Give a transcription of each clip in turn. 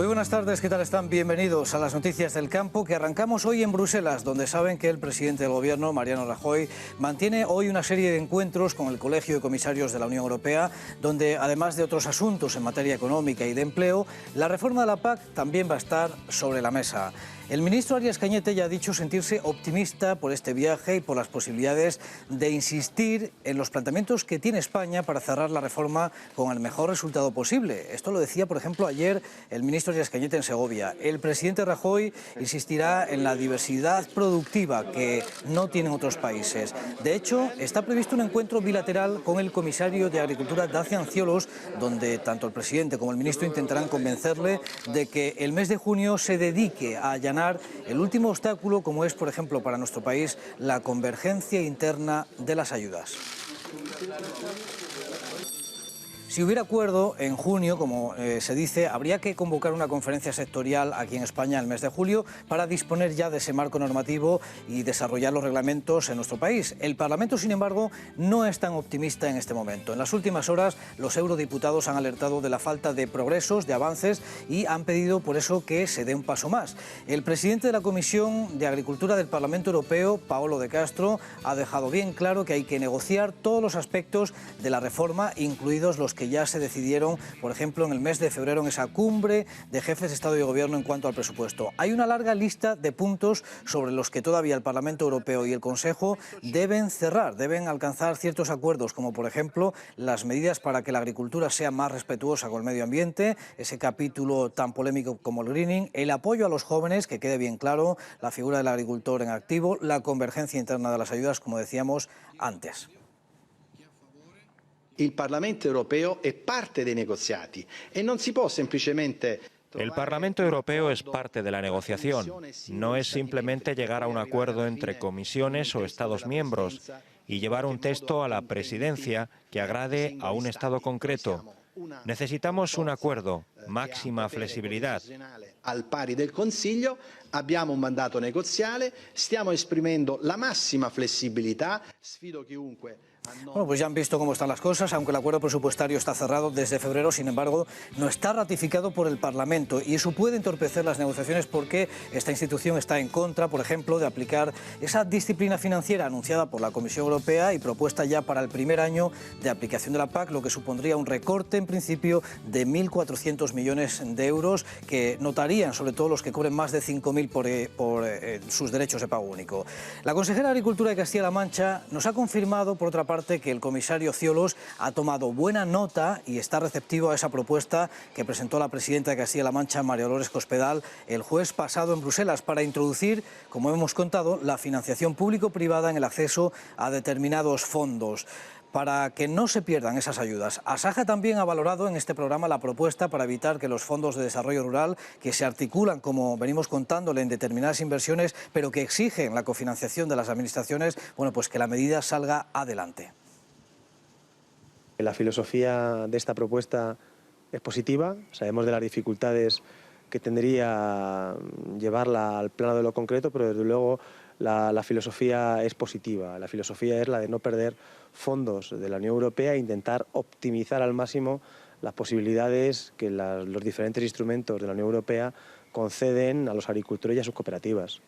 Muy buenas tardes, ¿qué tal están? Bienvenidos a las noticias del campo que arrancamos hoy en Bruselas, donde saben que el presidente del Gobierno, Mariano Rajoy, mantiene hoy una serie de encuentros con el Colegio de Comisarios de la Unión Europea, donde además de otros asuntos en materia económica y de empleo, la reforma de la PAC también va a estar sobre la mesa. El ministro Arias Cañete ya ha dicho sentirse optimista por este viaje y por las posibilidades de insistir en los planteamientos que tiene España para cerrar la reforma con el mejor resultado posible. Esto lo decía, por ejemplo, ayer el ministro Arias Cañete en Segovia. El presidente Rajoy insistirá en la diversidad productiva que no tienen otros países. De hecho, está previsto un encuentro bilateral con el comisario de Agricultura, Dacian Ciolos, donde tanto el presidente como el ministro intentarán convencerle de que el mes de junio se dedique a allanar el último obstáculo, como es, por ejemplo, para nuestro país, la convergencia interna de las ayudas. Si hubiera acuerdo en junio, como se dice, habría que convocar una conferencia sectorial aquí en España el mes de julio para disponer ya de ese marco normativo y desarrollar los reglamentos en nuestro país. El Parlamento, sin embargo, no es tan optimista en este momento. En las últimas horas, los eurodiputados han alertado de la falta de progresos, de avances, y han pedido por eso que se dé un paso más. El presidente de la Comisión de Agricultura del Parlamento Europeo, Paolo de Castro, ha dejado bien claro que hay que negociar todos los aspectos de la reforma, incluidos los que ya se decidieron, por ejemplo, en el mes de febrero en esa cumbre de jefes de Estado y Gobierno en cuanto al presupuesto. Hay una larga lista de puntos sobre los que todavía el Parlamento Europeo y el Consejo deben cerrar, deben alcanzar ciertos acuerdos, como por ejemplo las medidas para que la agricultura sea más respetuosa con el medio ambiente, ese capítulo tan polémico como el greening, el apoyo a los jóvenes, que quede bien claro, la figura del agricultor en activo, la convergencia interna de las ayudas, como decíamos antes. Il Parlamento europeo è parte dei negoziati e non si può semplicemente... El Parlamento Europeo es parte de la negociación. No es simplemente llegar a un acuerdo entre comisiones o Estados miembros y llevar un texto a la presidencia que agrade a un Estado concreto. Necesitamos un acuerdo, máxima flexibilidad. Al pari del Consiglio abbiamo un mandato negoziale, stiamo esprimendo la massima flessibilità, sfido chiunque. Bueno, pues ya han visto cómo están las cosas, aunque el acuerdo presupuestario está cerrado desde febrero, sin embargo, no está ratificado por el Parlamento y eso puede entorpecer las negociaciones porque esta institución está en contra, por ejemplo, de aplicar esa disciplina financiera anunciada por la Comisión Europea y propuesta ya para el primer año de aplicación de la PAC, lo que supondría un recorte en principio de 1.400 millones de euros que notarían sobre todo los que cobren más de 5.000 por sus derechos de pago único. La consejera de Agricultura de Castilla-La Mancha nos ha confirmado, por otra parte, que el comisario Ciolos ha tomado buena nota y está receptivo a esa propuesta que presentó la presidenta de Castilla-La Mancha, María Dolores Cospedal, el jueves pasado en Bruselas para introducir, como hemos contado, la financiación público-privada en el acceso a determinados fondos, para que no se pierdan esas ayudas. Asaja también ha valorado en este programa la propuesta para evitar que los fondos de desarrollo rural, que se articulan, como venimos contándole, en determinadas inversiones, pero que exigen la cofinanciación de las administraciones, bueno, pues que la medida salga adelante. La filosofía de esta propuesta es positiva, sabemos de las dificultades que tendría llevarla al plano de lo concreto, pero desde luego la filosofía es positiva. La filosofía es la de no perder fondos de la Unión Europea e intentar optimizar al máximo las posibilidades que los diferentes instrumentos de la Unión Europea conceden a los agricultores y a sus cooperativas.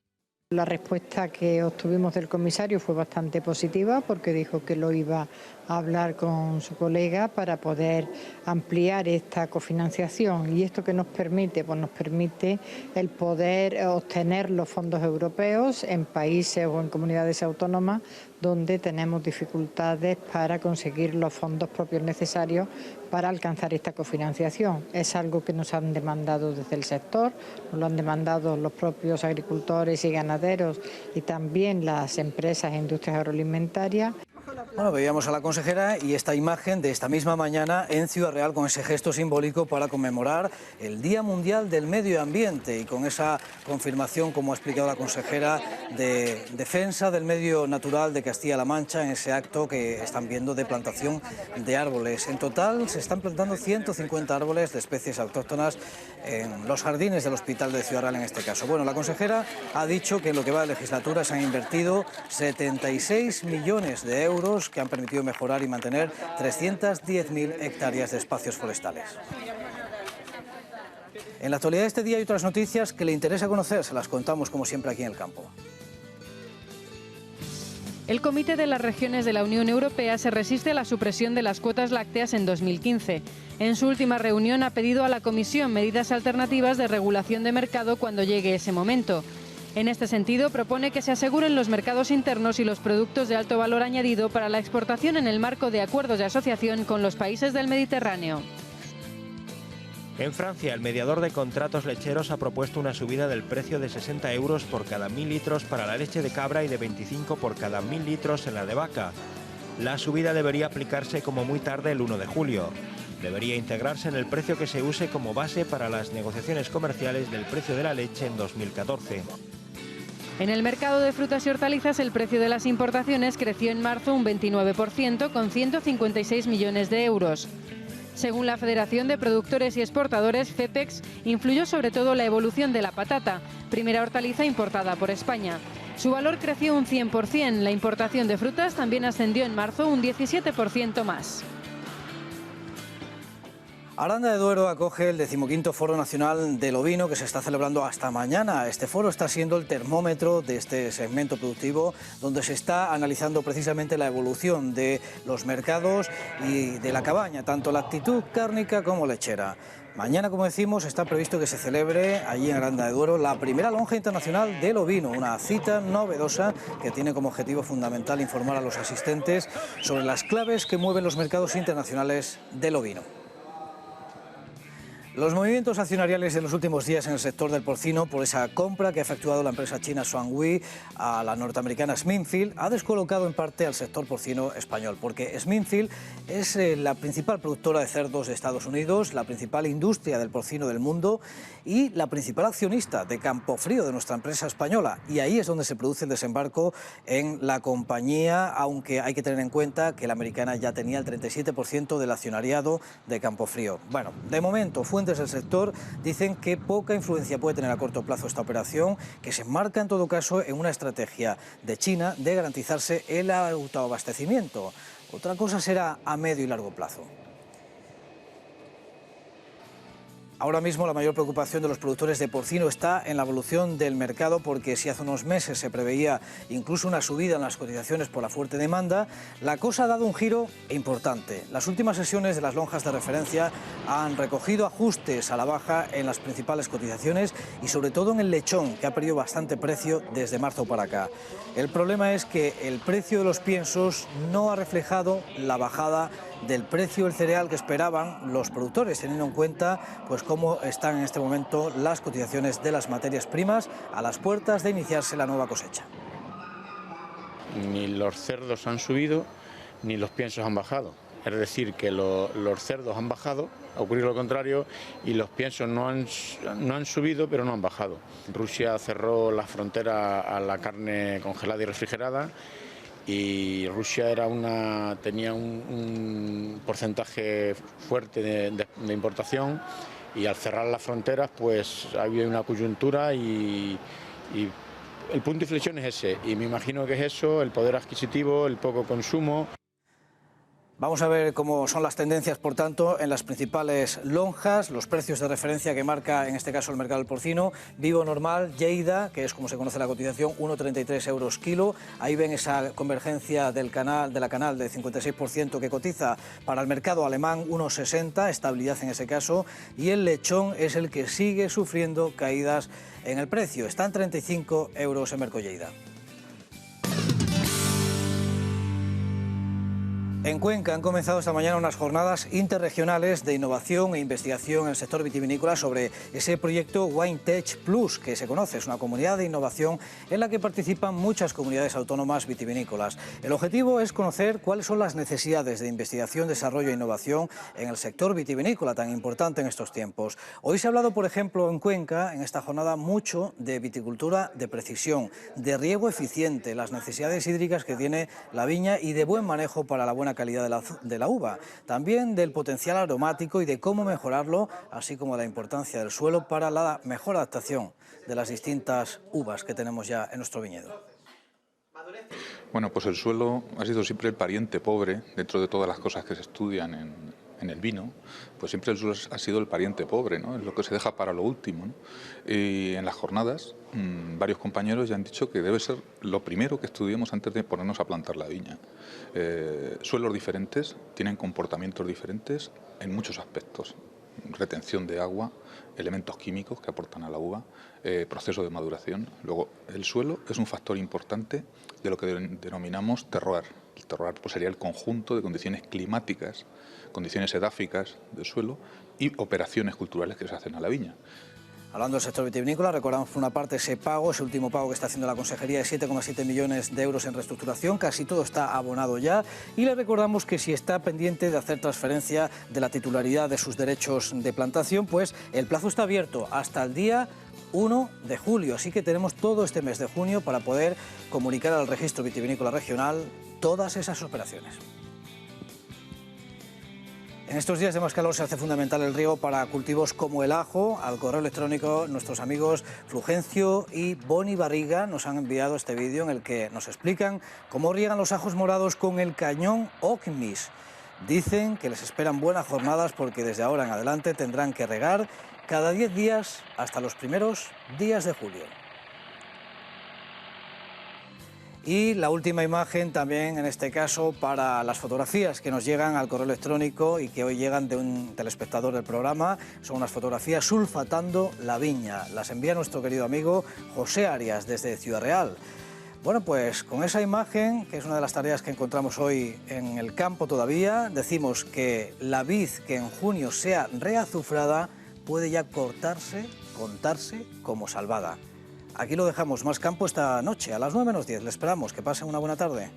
La respuesta que obtuvimos del comisario fue bastante positiva porque dijo que lo iba a hablar con su colega para poder ampliar esta cofinanciación. ¿Y esto qué nos permite? Pues nos permite el poder obtener los fondos europeos en países o en comunidades autónomas donde tenemos dificultades para conseguir los fondos propios necesarios para alcanzar esta cofinanciación. Es algo que nos han demandado desde el sector, nos lo han demandado los propios agricultores y ganaderos y también las empresas e industrias agroalimentarias. Bueno, veíamos a la consejera y esta imagen de esta misma mañana en Ciudad Real con ese gesto simbólico para conmemorar el Día Mundial del Medio Ambiente y con esa confirmación, como ha explicado la consejera, de defensa del medio natural de Castilla-La Mancha en ese acto que están viendo de plantación de árboles. En total se están plantando 150 árboles de especies autóctonas en los jardines del Hospital de Ciudad Real en este caso. Bueno, la consejera ha dicho que en lo que va de legislatura se han invertido 76 millones de euros que han permitido mejorar y mantener 310.000 hectáreas de espacios forestales. En la actualidad de este día hay otras noticias que le interesa conocer, se las contamos como siempre aquí en el campo. El Comité de las Regiones de la Unión Europea se resiste a la supresión de las cuotas lácteas en 2015. En su última reunión ha pedido a la Comisión medidas alternativas de regulación de mercado cuando llegue ese momento. En este sentido, propone que se aseguren los mercados internos y los productos de alto valor añadido para la exportación en el marco de acuerdos de asociación con los países del Mediterráneo. En Francia, el mediador de contratos lecheros ha propuesto una subida del precio de 60 euros por cada 1000 litros para la leche de cabra y de 25 por cada 1000 litros en la de vaca. La subida debería aplicarse como muy tarde el 1 de julio. Debería integrarse en el precio que se use como base para las negociaciones comerciales del precio de la leche en 2014. En el mercado de frutas y hortalizas, el precio de las importaciones creció en marzo un 29%, con 156 millones de euros. Según la Federación de Productores y Exportadores, FEPEX, influyó sobre todo la evolución de la patata, primera hortaliza importada por España. Su valor creció un 100%, la importación de frutas también ascendió en marzo un 17% más. Aranda de Duero acoge el 15º Foro Nacional del Ovino que se está celebrando hasta mañana. Este foro está siendo el termómetro de este segmento productivo donde se está analizando precisamente la evolución de los mercados y de la cabaña, tanto la actitud cárnica como lechera. Mañana, como decimos, está previsto que se celebre allí en Aranda de Duero la primera lonja internacional del ovino, una cita novedosa que tiene como objetivo fundamental informar a los asistentes sobre las claves que mueven los mercados internacionales del ovino. Los movimientos accionariales de los últimos días en el sector del porcino por esa compra que ha efectuado la empresa china Shuanghui a la norteamericana Smithfield ha descolocado en parte al sector porcino español, porque Smithfield es la principal productora de cerdos de Estados Unidos, la principal industria del porcino del mundo y la principal accionista de Campofrío, de nuestra empresa española. Y ahí es donde se produce el desembarco en la compañía, aunque hay que tener en cuenta que la americana ya tenía el 37% del accionariado de Campofrío. Bueno, de momento, fuentes del sector dicen que poca influencia puede tener a corto plazo esta operación, que se enmarca en todo caso en una estrategia de China de garantizarse el autoabastecimiento. Otra cosa será a medio y largo plazo. Ahora mismo la mayor preocupación de los productores de porcino está en la evolución del mercado, porque si hace unos meses se preveía incluso una subida en las cotizaciones por la fuerte demanda, la cosa ha dado un giro importante. Las últimas sesiones de las lonjas de referencia han recogido ajustes a la baja en las principales cotizaciones y sobre todo en el lechón, que ha perdido bastante precio desde marzo para acá. El problema es que el precio de los piensos no ha reflejado la bajada del precio del cereal que esperaban los productores, teniendo en cuenta pues cómo están en este momento las cotizaciones de las materias primas a las puertas de iniciarse la nueva cosecha. Ni los cerdos han subido ni los piensos han bajado. Es decir, que los cerdos han bajado, ha ocurrido lo contrario, y los piensos no han subido, pero no han bajado. Rusia cerró la frontera a la carne congelada y refrigerada, y Rusia tenía un porcentaje fuerte de importación, y al cerrar las fronteras pues había una coyuntura y el punto de inflexión es ese, y me imagino que es eso, el poder adquisitivo, el poco consumo. Vamos a ver cómo son las tendencias, por tanto, en las principales lonjas, los precios de referencia que marca, en este caso, el mercado del porcino. Vivo normal, Lleida, que es como se conoce la cotización, 1,33 euros kilo. Ahí ven esa convergencia de la canal del 56% que cotiza para el mercado alemán, 1,60, estabilidad en ese caso. Y el lechón es el que sigue sufriendo caídas en el precio. Está en 35 euros en Mercollleida. En Cuenca han comenzado esta mañana unas jornadas interregionales de innovación e investigación en el sector vitivinícola sobre ese proyecto WineTech Plus, que se conoce, es una comunidad de innovación en la que participan muchas comunidades autónomas vitivinícolas. El objetivo es conocer cuáles son las necesidades de investigación, desarrollo e innovación en el sector vitivinícola, tan importante en estos tiempos. Hoy se ha hablado, por ejemplo, en Cuenca, en esta jornada, mucho de viticultura de precisión, de riego eficiente, las necesidades hídricas que tiene la viña y de buen manejo para la buena calidad de la uva, también del potencial aromático y de cómo mejorarlo, así como la importancia del suelo para la mejor adaptación de las distintas uvas que tenemos ya en nuestro viñedo. Bueno, pues el suelo ha sido siempre el pariente pobre dentro de todas las cosas que se estudian en el vino, pues siempre el suelo ha sido el pariente pobre, ¿no? Es lo que se deja para lo último, ¿no? Y en las jornadas varios compañeros ya han dicho que debe ser lo primero que estudiemos antes de ponernos a plantar la viña. Suelos diferentes, tienen comportamientos diferentes en muchos aspectos. Retención de agua, elementos químicos que aportan a la uva, proceso de maduración. Luego, el suelo es un factor importante de lo que denominamos terroir. El terroir pues, sería el conjunto de condiciones climáticas, condiciones edáficas del suelo y operaciones culturales que se hacen a la viña. Hablando del sector vitivinícola, recordamos por una parte ese pago, ese último pago que está haciendo la Consejería de 7,7 millones de euros en reestructuración, casi todo está abonado ya, y le recordamos que si está pendiente de hacer transferencia de la titularidad de sus derechos de plantación, pues el plazo está abierto hasta el día 1 de julio, así que tenemos todo este mes de junio para poder comunicar al Registro Vitivinícola Regional todas esas operaciones. En estos días de más calor se hace fundamental el riego para cultivos como el ajo. Al correo electrónico nuestros amigos Fulgencio y Boni Barriga nos han enviado este vídeo en el que nos explican cómo riegan los ajos morados con el cañón Ocmis. Dicen que les esperan buenas jornadas porque desde ahora en adelante tendrán que regar cada 10 días hasta los primeros días de julio. Y la última imagen también, en este caso, para las fotografías que nos llegan al correo electrónico y que hoy llegan de un telespectador del programa. Son unas fotografías sulfatando la viña. Las envía nuestro querido amigo José Arias desde Ciudad Real. Bueno, pues con esa imagen, que es una de las tareas que encontramos hoy en el campo todavía, decimos que la vid que en junio sea reazufrada puede ya contarse como salvada. Aquí lo dejamos, más campo esta noche, a las 9 menos 10. Le esperamos, que pasen una buena tarde.